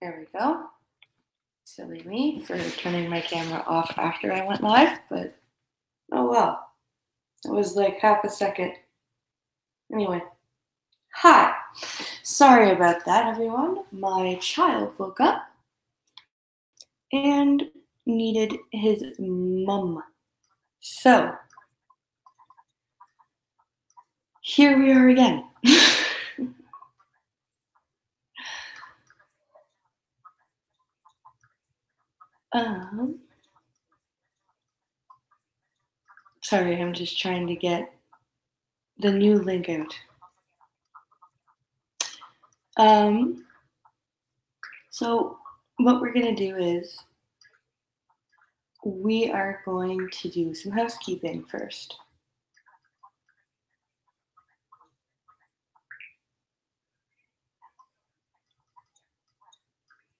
There we go. Silly me for turning my camera off after I went live, but oh well. It was like half a second. Anyway, hi. Sorry about that, everyone. My child woke up and needed his mum. So, here we are again. um, Sorry, I'm just trying to get the new link out. So what we're gonna do is we are going to do some housekeeping first.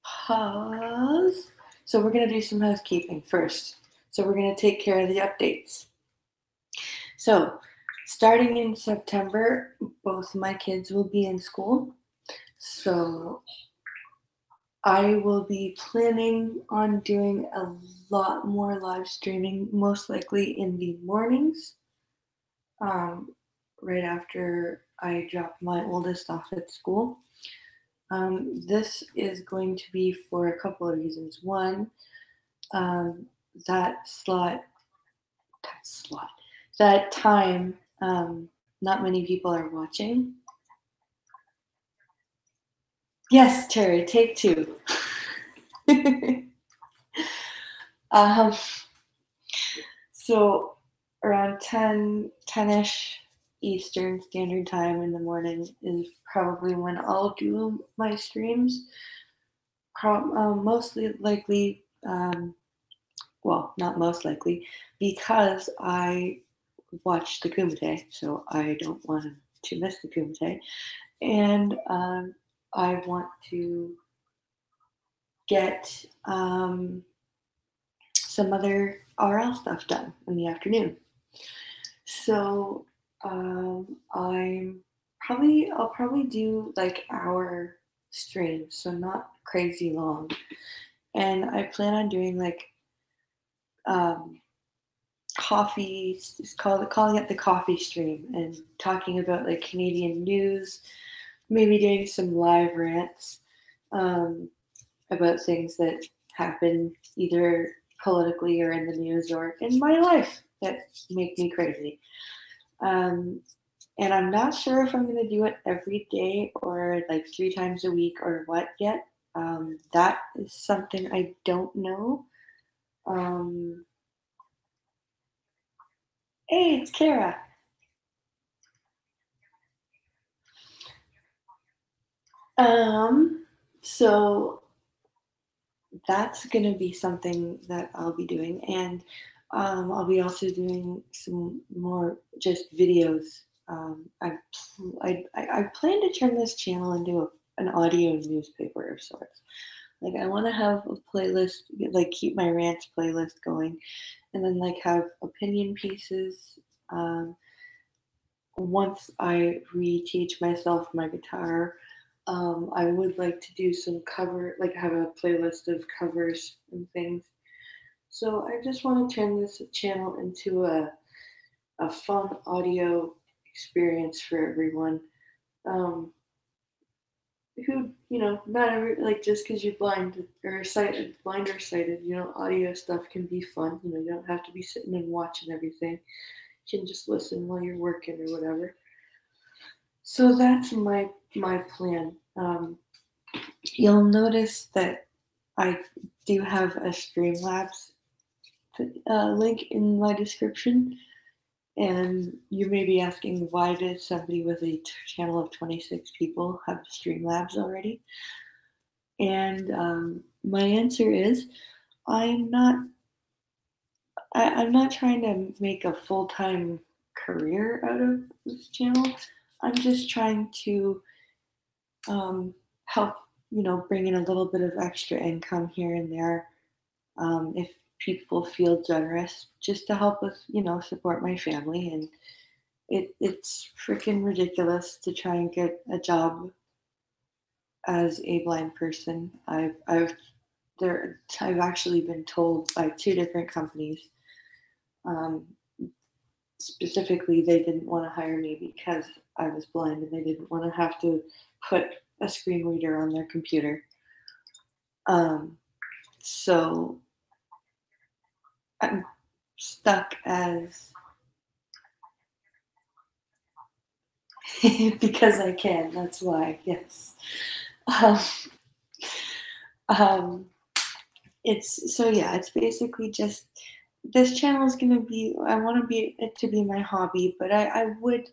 Pause. So we're gonna do some housekeeping first. So we're gonna take care of the updates. So starting in September, both my kids will be in school. So I will be planning on doing a lot more live streaming, most likely in the mornings, right after I drop my oldest off at school. This is going to be for a couple of reasons. One, um, that slot, that time, not many people are watching. Yes, Terry, take two. um, so around 10-ish Eastern Standard Time in the morning is probably when I'll do my streams. Mostly likely, well, not most likely, because I watch the Kumite, so I don't want to miss the Kumite, and I want to get some other RL stuff done in the afternoon. So I'll probably do like hour streams, so not crazy long. And I plan on doing like coffee, calling it the coffee stream, and talking about like Canadian news, maybe doing some live rants about things that happen either politically or in the news or in my life that make me crazy. And I'm not sure if I'm going to do it every day or like 3 times a week or what yet. That is something I don't know. Hey, it's Kara. So that's going to be something that I'll be doing. And I'll be also doing some more just videos. I plan to turn this channel into an audio newspaper of sorts. Like I want to have a playlist, like keep my rants playlist going, and then like have opinion pieces. Once I reteach myself my guitar, I would like to do some cover, like have a playlist of covers and things. So I just want to turn this channel into a fun audio experience for everyone. Um, who, not every, like just because you're blind or sighted, audio stuff can be fun. You don't have to be sitting and watching everything. You can just listen while you're working or whatever. So that's my plan. You'll notice that I do have a Streamlabs link in my description, and you may be asking, why did somebody with a channel of 26 people have Streamlabs already? And my answer is, I'm not. I'm not trying to make a full-time career out of this channel. I'm just trying to help, bring in a little bit of extra income here and there, if people feel generous, just to help with, support my family. And it's freaking ridiculous to try and get a job as a blind person. I've actually been told by two different companies. Um, Specifically, they didn't want to hire me because I was blind, and they didn't want to have to put a screen reader on their computer. Um, so I'm stuck as because I can. That's why. Yes. Um, um, it's so yeah. It's basically just this channel is gonna be. I want to be it to be my hobby, but I would.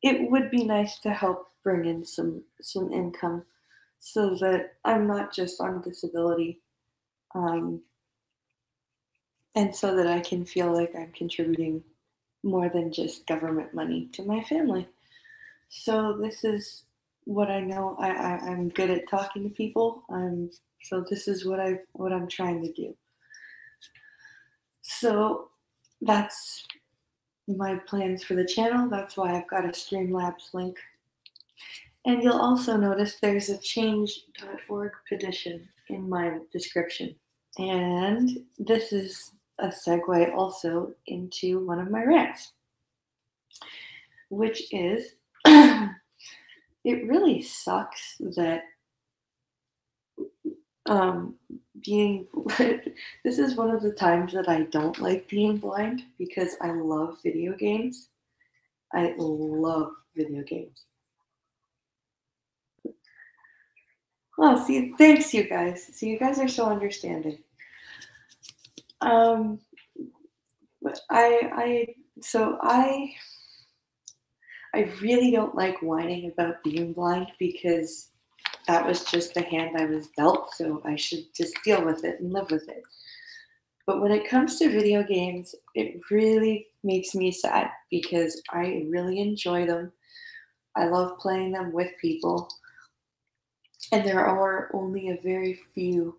It would be nice to help bring in some income, so that I'm not just on disability, um, and so that I can feel like I'm contributing more than just government money to my family. So this is what I know. I'm good at talking to people. So this is what I'm trying to do. So that's my plans for the channel. That's why I've got a Streamlabs link. And you'll also notice there's a change.org petition in my description. And this is a segue also into one of my rants, which is it really sucks that um, being this is one of the times that I don't like being blind because I love video games. I love video games. Oh, see, thanks, you guys. See, you guys are so understanding. Um, but so I really don't like whining about being blind because that was just the hand I was dealt, so I should just deal with it and live with it. But when it comes to video games, it really makes me sad because I really enjoy them. I love playing them with people, and there are only a very few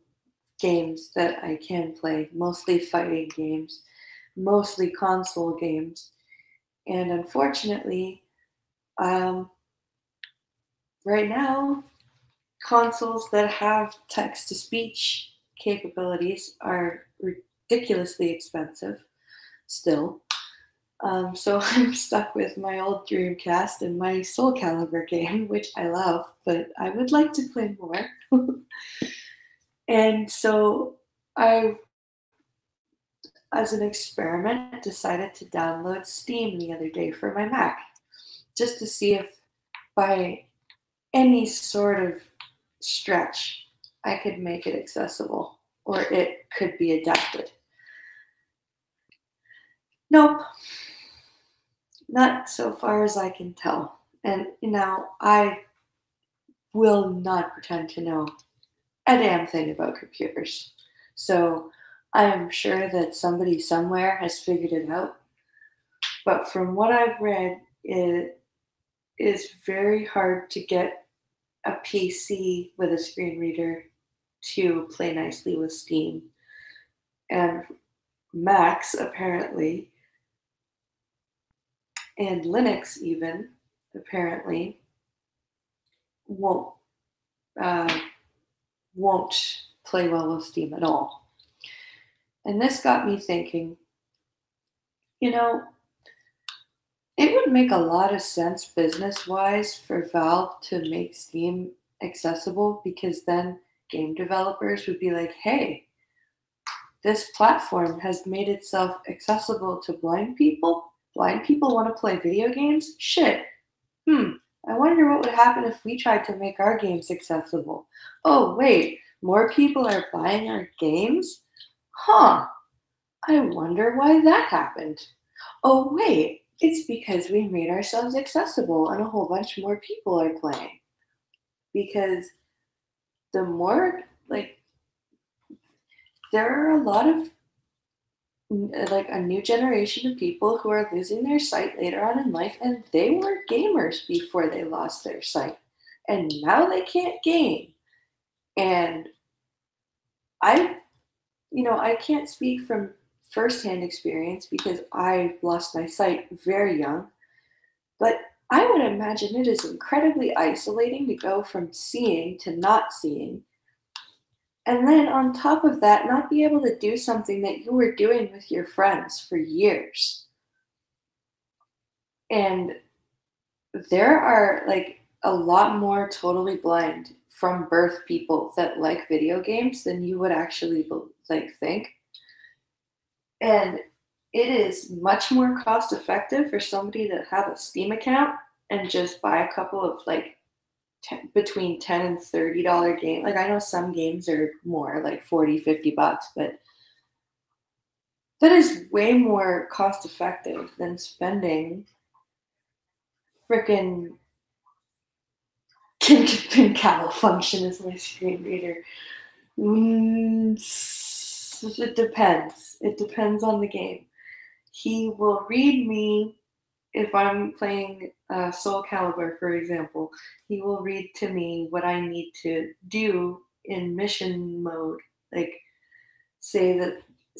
games that I can play, mostly fighting games, mostly console games. And unfortunately, um, right now, consoles that have text to speech capabilities are ridiculously expensive still. So I'm stuck with my old Dreamcast and my Soul Calibur game, which I love, but I would like to play more. And so I, as an experiment, decided to download Steam the other day for my Mac, just to see if by any sort of stretch I could make it accessible or it could be adapted. Nope, not so far as I can tell. And now I will not pretend to know a damn thing about computers. So I am sure that somebody somewhere has figured it out. But from what I've read, it is very hard to get a PC with a screen reader to play nicely with Steam. And Macs, apparently, and Linux, even, apparently, won't, uh, won't play well with Steam at all. And this got me thinking, you know, it would make a lot of sense business wise for Valve to make Steam accessible because then game developers would be like, hey, this platform has made itself accessible to blind people. Blind people want to play video games? Shit. I wonder what would happen if we tried to make our games accessible. Oh, wait, more people are buying our games? Huh, I wonder why that happened. Oh, wait, it's because we made ourselves accessible and a whole bunch more people are playing. Because the more, like, there are a lot of, like, a new generation of people who are losing their sight later on in life, and they were gamers before they lost their sight. And now they can't game. And I, I can't speak from firsthand experience because I lost my sight very young. But I would imagine it is incredibly isolating to go from seeing to not seeing. And then on top of that, not be able to do something that you were doing with your friends for years. And there are like a lot more totally blind from birth people that like video games than you would actually like think. And it is much more cost effective for somebody to have a Steam account and just buy a couple of like between 10 and $30 game. Like I know some games are more like 40, $50, but that is way more cost effective than spending freaking can cattle function as my screen reader. It depends. It depends on the game. He will read me if I'm playing Soul Calibur, for example. He will read to me what I need to do in mission mode. Like say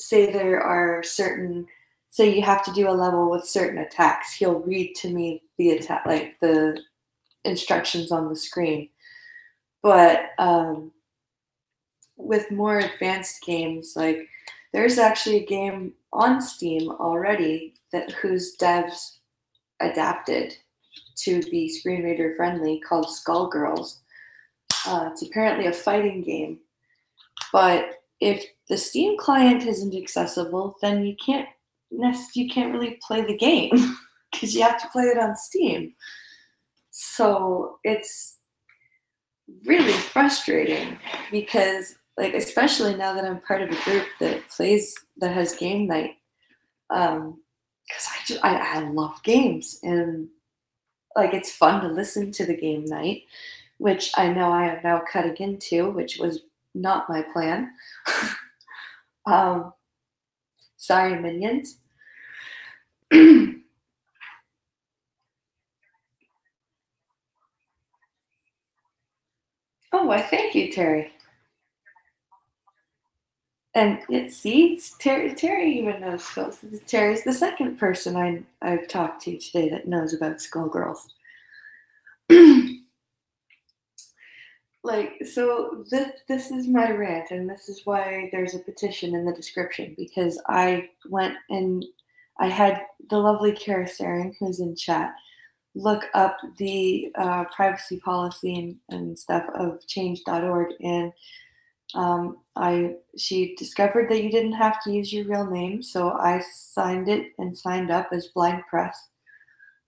there are certain say you have to do a level with certain attacks. He'll read to me the attack like the instructions on the screen. But with more advanced games, like there's actually a game on Steam already that whose devs adapted to be screen reader friendly called Skullgirls. It's apparently a fighting game, but if the Steam client isn't accessible, then you can't really play the game because you have to play it on Steam. So it's really frustrating because like especially now that I'm part of a group that has game night because I love games and like it's fun to listen to the game night, which I know I am now cutting into, which was not my plan. um, Sorry, minions. Oh, I thank you, Terry. And it see, Terry even knows Skulls. Terry's the second person I've talked to today that knows about Skullgirls. Like so this is my rant and this is why there's a petition in the description because I went and I had the lovely Kara Saring who's in chat look up the privacy policy and stuff of change.org and I she discovered that you didn't have to use your real name so I signed it and signed up as blind press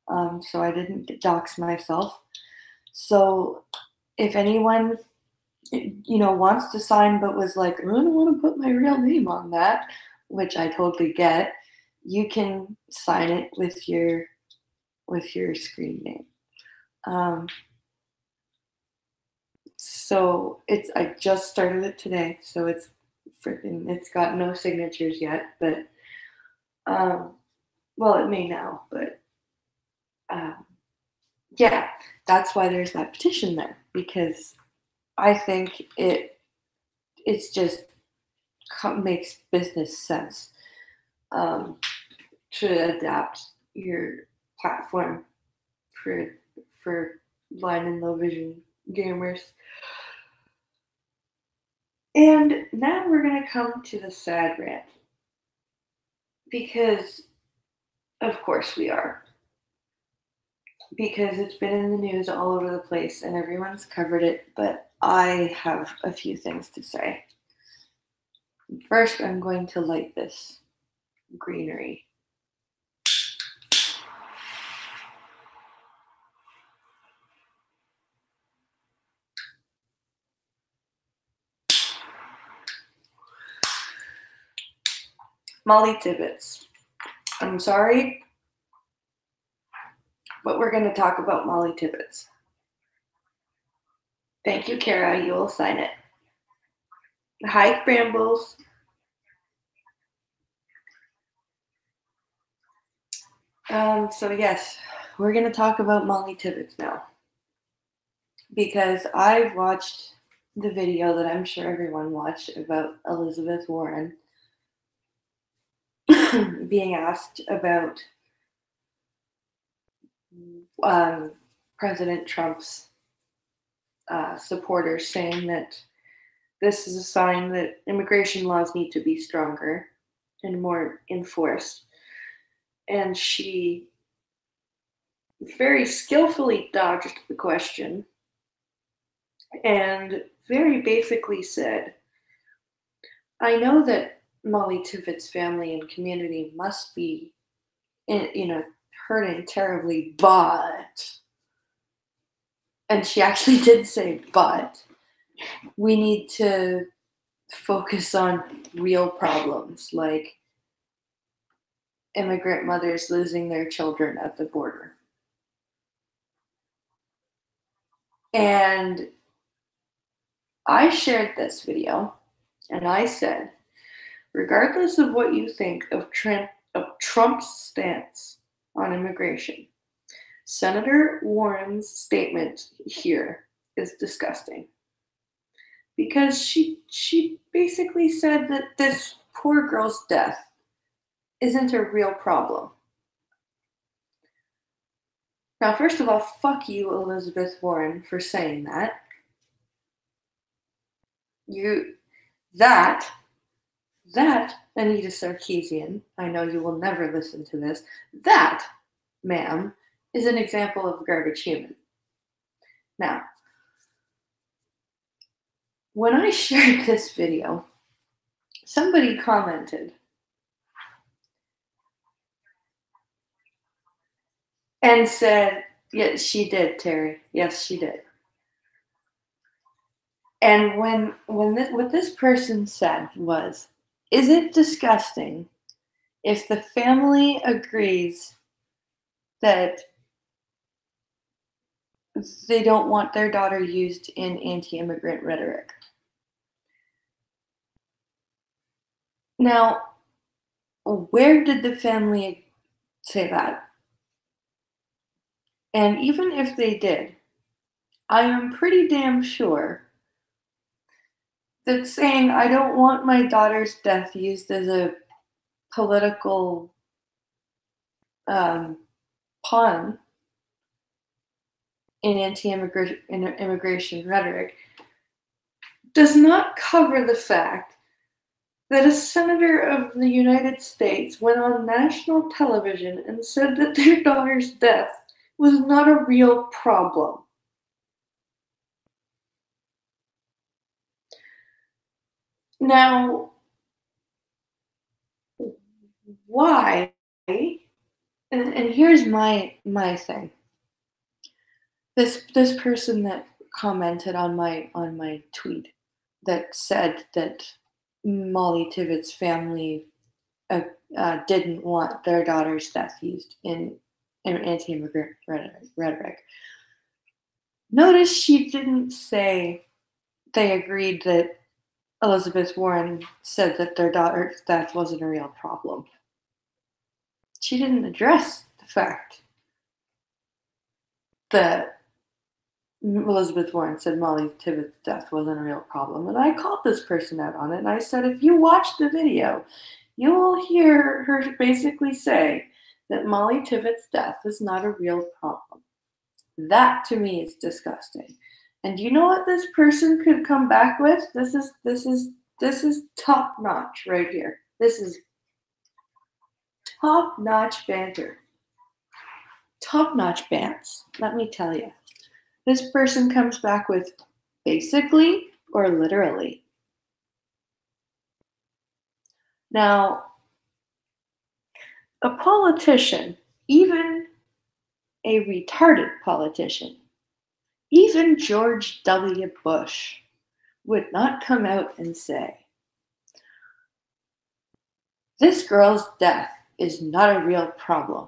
so I didn't dox myself so if anyone wants to sign but was like, I don't want to put my real name on that, which I totally get, you can sign it with your screen name. So I just started it today, so it's got no signatures yet, but well it may now, but um, yeah, that's why there's that petition there because I think it's just makes business sense um, to adapt your platform for blind and low vision gamers. And now we're gonna come to the sad rant because of course we are because it's been in the news all over the place and everyone's covered it, but I have a few things to say. First, I'm going to light this greenery. Molly Tibbetts. I'm sorry, but we're going to talk about Molly Tibbetts. Thank you, Kara. You will sign it. Hi, Brambles. So yes, we're going to talk about Molly Tibbetts now because I watched the video that I'm sure everyone watched about Elizabeth Warren being asked about President Trump's supporters, saying that this is a sign that immigration laws need to be stronger and more enforced. And she very skillfully dodged the question and very basically said, I know that Molly Tiffitt's family and community must be, hurting terribly, but, and she actually did say, but, we need to focus on real problems like immigrant mothers losing their children at the border. And I shared this video and I said, regardless of what you think of Trump's stance on immigration, Senator Warren's statement here is disgusting. Because she basically said that this poor girl's death isn't a real problem. Now, first of all, fuck you, Elizabeth Warren, for saying that. That Anita Sarkeesian, I know you will never listen to this, that, ma'am, is an example of a garbage human. Now, when I shared this video, somebody commented and said, yes, she did, Terry. Yes, she did. And what this person said was, is it disgusting if the family agrees that they don't want their daughter used in anti-immigrant rhetoric? Now, where did the family say that? And even if they did, I am pretty damn sure that saying I don't want my daughter's death used as a political pawn in anti-immigration rhetoric does not cover the fact that a senator of the United States went on national television and said that their daughter's death was not a real problem. Now, why? And here's my thing. This person that commented on my tweet that said that Molly Tibbetts' family didn't want their daughter's death used in anti-immigrant rhetoric. Notice she didn't say they agreed that Elizabeth Warren said that their daughter's death wasn't a real problem. She didn't address the fact that Elizabeth Warren said Molly Tibbetts' death wasn't a real problem. And I called this person out on it, and I said, if you watch the video, you will hear her basically say that Molly Tibbetts' death is not a real problem. That, to me, is disgusting. And you know what this person could come back with? This is top notch right here. This is top notch banter. Top notch bants, let me tell you. This person comes back with basically or literally. Now, a politician, even a retarded politician, even George W. Bush, would not come out and say, this girl's death is not a real problem.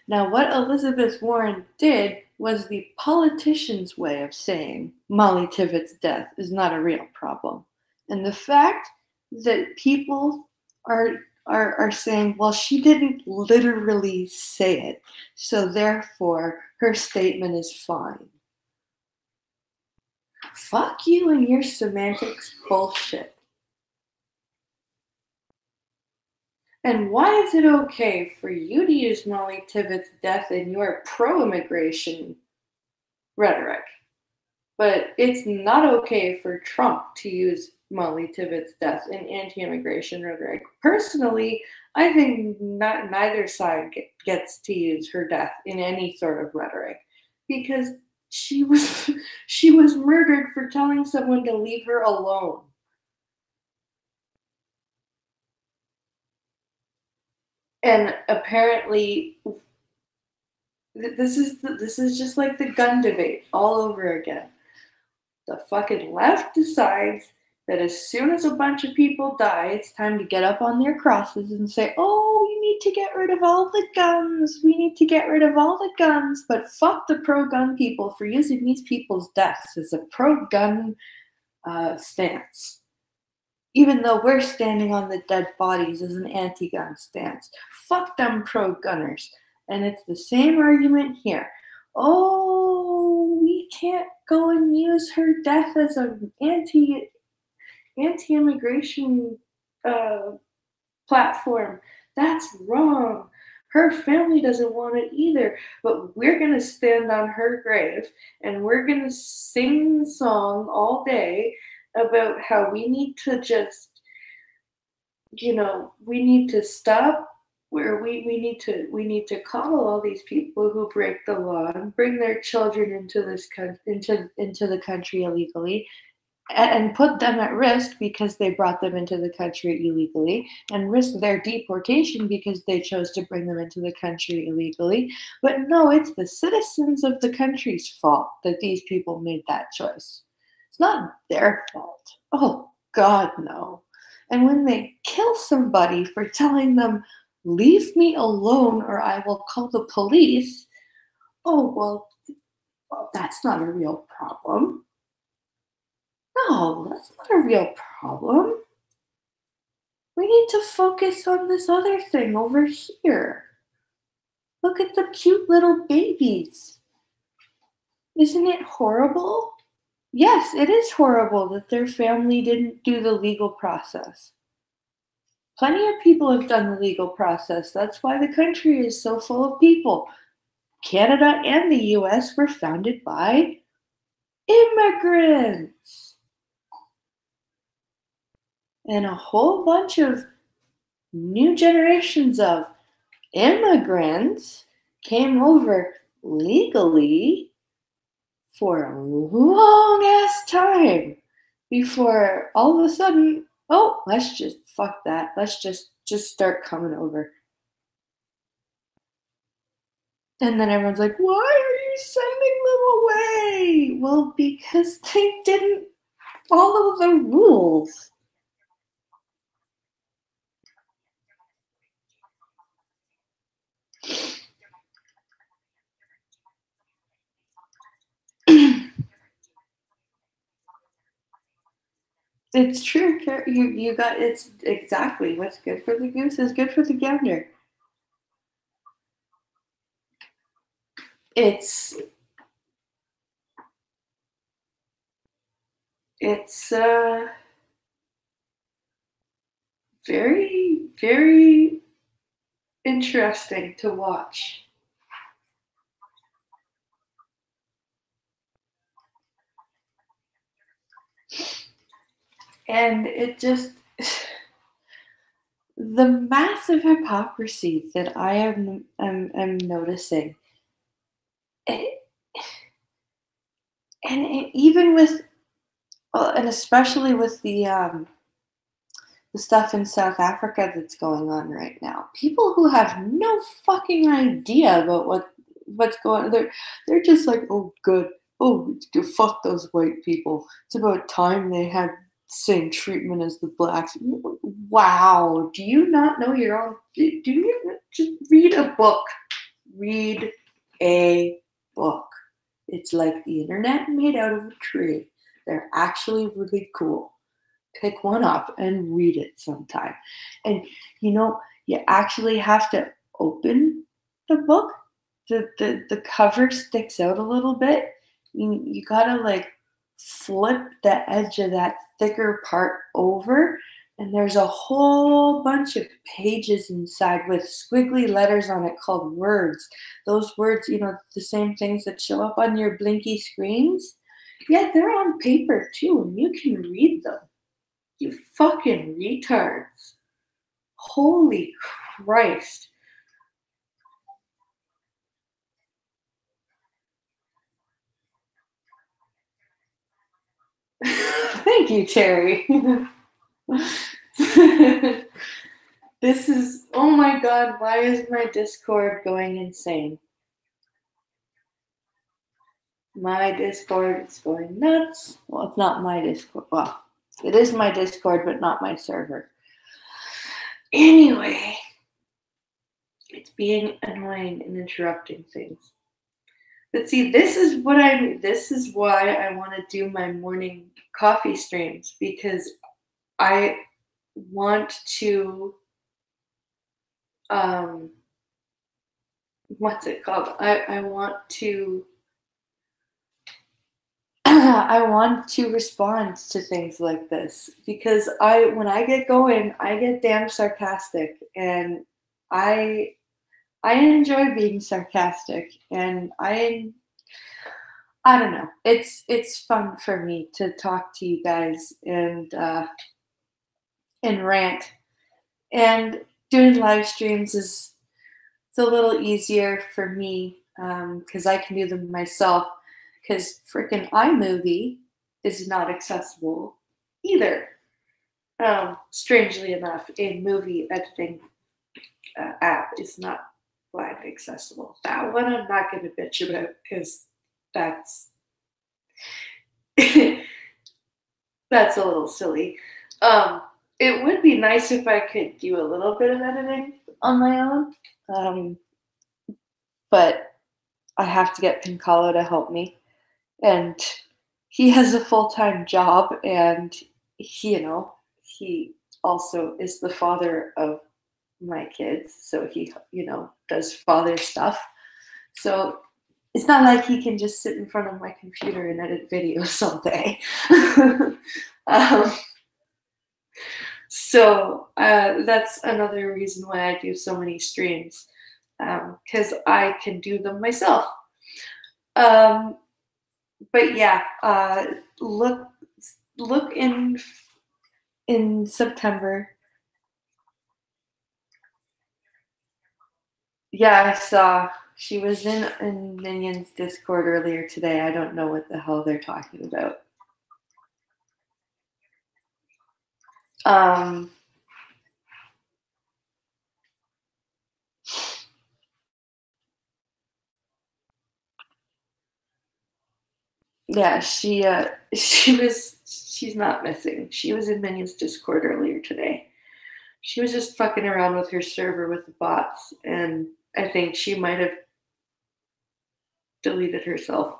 Now, what Elizabeth Warren did was the politician's way of saying Molly Tibbetts' death is not a real problem. And the fact that people are saying, well, she didn't literally say it, so therefore her statement is fine. Fuck you and your semantics bullshit. And why is it okay for you to use Molly Tibbetts' death in your pro immigration rhetoric? But it's not okay for Trump to use Molly Tibbetts' death in anti-immigration rhetoric. Personally, I think neither side gets to use her death in any sort of rhetoric because she was she was murdered for telling someone to leave her alone. And apparently this is just like the gun debate all over again. The fucking left decides that as soon as a bunch of people die, it's time to get up on their crosses and say, oh, we need to get rid of all the guns. We need to get rid of all the guns. But fuck the pro gun people for using these people's deaths as a pro gun stance. Even though we're standing on the dead bodies as an anti gun stance. Fuck them pro gunners. And it's the same argument here. Oh, we can't go and use her death as an anti-immigration uh, platform. That's wrong. Her family doesn't want it either, but we're going to stand on her grave and we're going to sing the song all day about how we need to just, we need to stop where we need to coddle all these people who break the law and bring their children into into the country illegally and put them at risk because they brought them into the country illegally and risk their deportation because they chose to bring them into the country illegally. But no, it's the citizens of the country's fault that these people made that choice. It's not their fault. Oh, God, no. And when they kill somebody for telling them, leave me alone or I will call the police, oh, well, that's not a real problem. No, that's not a real problem. We need to focus on this other thing over here. Look at the cute little babies. Isn't it horrible? Yes, it is horrible that their family didn't do the legal process. Plenty of people have done the legal process. That's why the country is so full of people. Canada and the US were founded by immigrants. And a whole bunch of new generations of immigrants came over legally for a long ass time before all of a sudden, oh, let's just fuck that. Let's just start coming over. And then everyone's like, why are you sending them away? Well, because they didn't follow the rules. It's true. You got it's exactly what's good for the goose is good for the gander. It's it's very very interesting to watch, and it just the massive hypocrisy that am noticing, it, and even with well, and especially with the stuff in South Africa that's going on right now. People who have no fucking idea about what's going on. They're just like, oh good. Oh, fuck those white people. It's about time they had the same treatment as the blacks. Wow. Do you not know your own do you just read a book? Read a book. It's like the internet made out of a tree. They're actually really cool. Pick one up and read it sometime. And you actually have to open the book. The cover sticks out a little bit. You gotta like flip the edge of that thicker part over and there's a whole bunch of pages inside with squiggly letters on it called words. Those words, the same things that show up on your blinky screens. Yeah, they're on paper too, and you can read them. You fucking retards. Holy Christ. Thank you, Terry. This is, oh my god, why is my Discord going insane? My Discord is going nuts. Well, it's not my Discord. Well, it is my Discord, but not my server. Anyway, it's being annoying and interrupting things. But see, this is why I want to do my morning coffee streams, because I want to um what's it called? I want to I want to respond to things like this because when I get going, I get damn sarcastic, and I I enjoy being sarcastic, and I don't know. It's fun for me to talk to you guys and rant, and doing live streams is it's a little easier for me because I can do them myself. Because freaking iMovie is not accessible either. Strangely enough, a movie editing app is not widely accessible. That one I'm not going to bitch about because that's that's a little silly. Um, it would be nice if I could do a little bit of editing on my own, but I have to get Pincalo to help me, and he has a full-time job, and he also is the father of my kids, so he does father stuff. So it's not like he can just sit in front of my computer and edit videos all day. um, so that's another reason why I do so many streams, because I can do them myself. um, but yeah, look in September. Yeah, I saw she was in Minions Discord earlier today. I don't know what the hell they're talking about. Um, yeah, she's not missing. She was in Minions Discord earlier today. She was just fucking around with her server with the bots, and I think she might have deleted herself.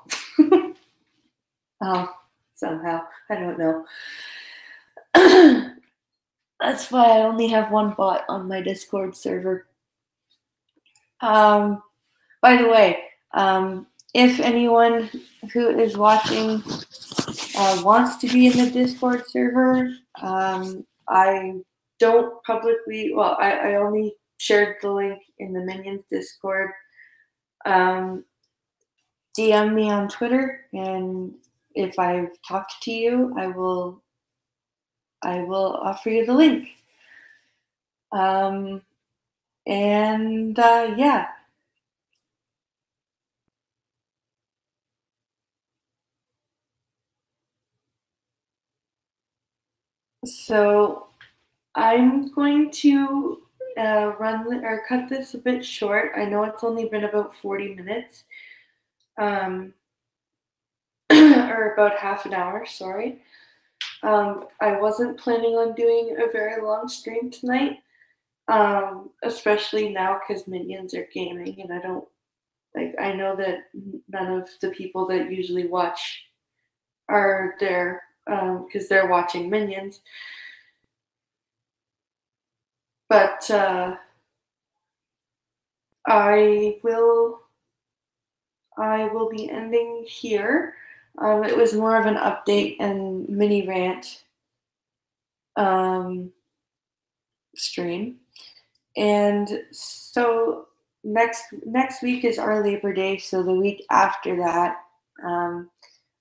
Oh, somehow. I don't know. That's why I only have one bot on my Discord server. Um, by the way, if anyone who is watching wants to be in the Discord server, I don't publicly, well, I only shared the link in the Minions Discord. DM me on Twitter, and if I've talked to you, I will offer you the link. And yeah. So I'm going to run or cut this a bit short. I know it's only been about 40 minutes, or about half an hour, sorry. I wasn't planning on doing a very long stream tonight, especially now because Minions are gaming, and I know that none of the people that usually watch are there because they're watching Minions. But I will be ending here. It was more of an update and mini rant. stream. And so next week is our Labor Day, so the week after that, um,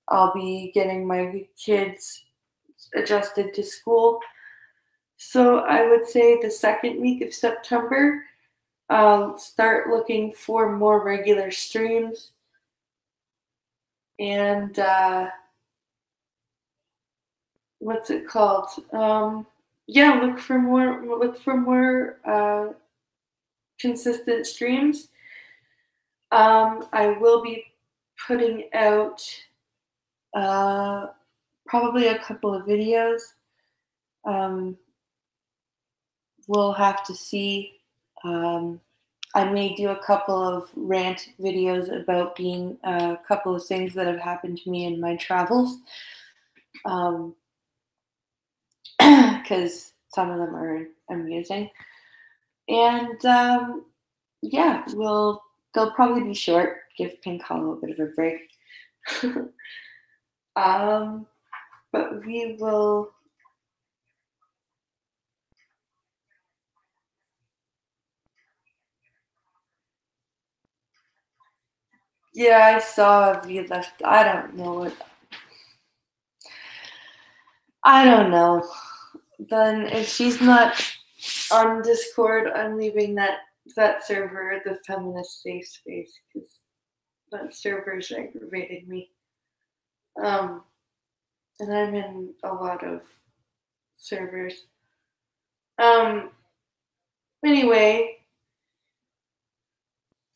I'll be getting my kids adjusted to school. So I would say the second week of September, I'll start looking for more regular streams and what's it called? Yeah, look for more consistent streams. I will be putting out uh, probably a couple of videos. Um, we'll have to see. Um, I may do a couple of rant videos about being a couple of things that have happened to me in my travels, because some of them are amusing. And yeah, they'll probably be short. Give Pink Hollow a bit of a break. um, but we will. Yeah, I saw you left. I don't know what. I don't know. Then if she's not on Discord, I'm leaving that server, the feminist safe space, because that server's aggravating me. Um, and I'm in a lot of servers. Um, anyway,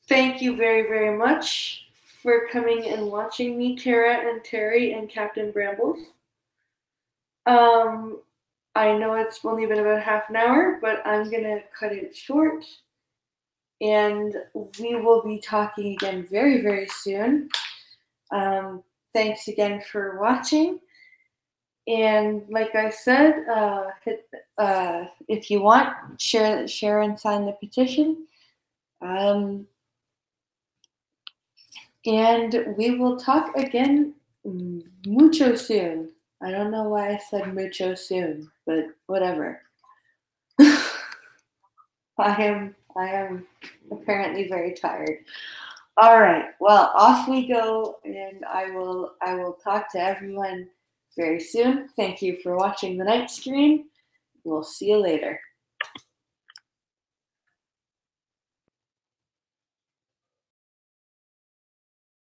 thank you very, very much for coming and watching me, Tara and Terry and Captain Brambles. Um, I know it's only been about half an hour, but I'm gonna cut it short. And we will be talking again very, very soon. Um, Thanks again for watching. And like I said, if you want, share and sign the petition. And we will talk again mucho soon. I don't know why I said mucho soon, but whatever. I am apparently very tired. All right. Well, off we go, and I will talk to everyone very soon. Thank you for watching the night stream. We'll see you later.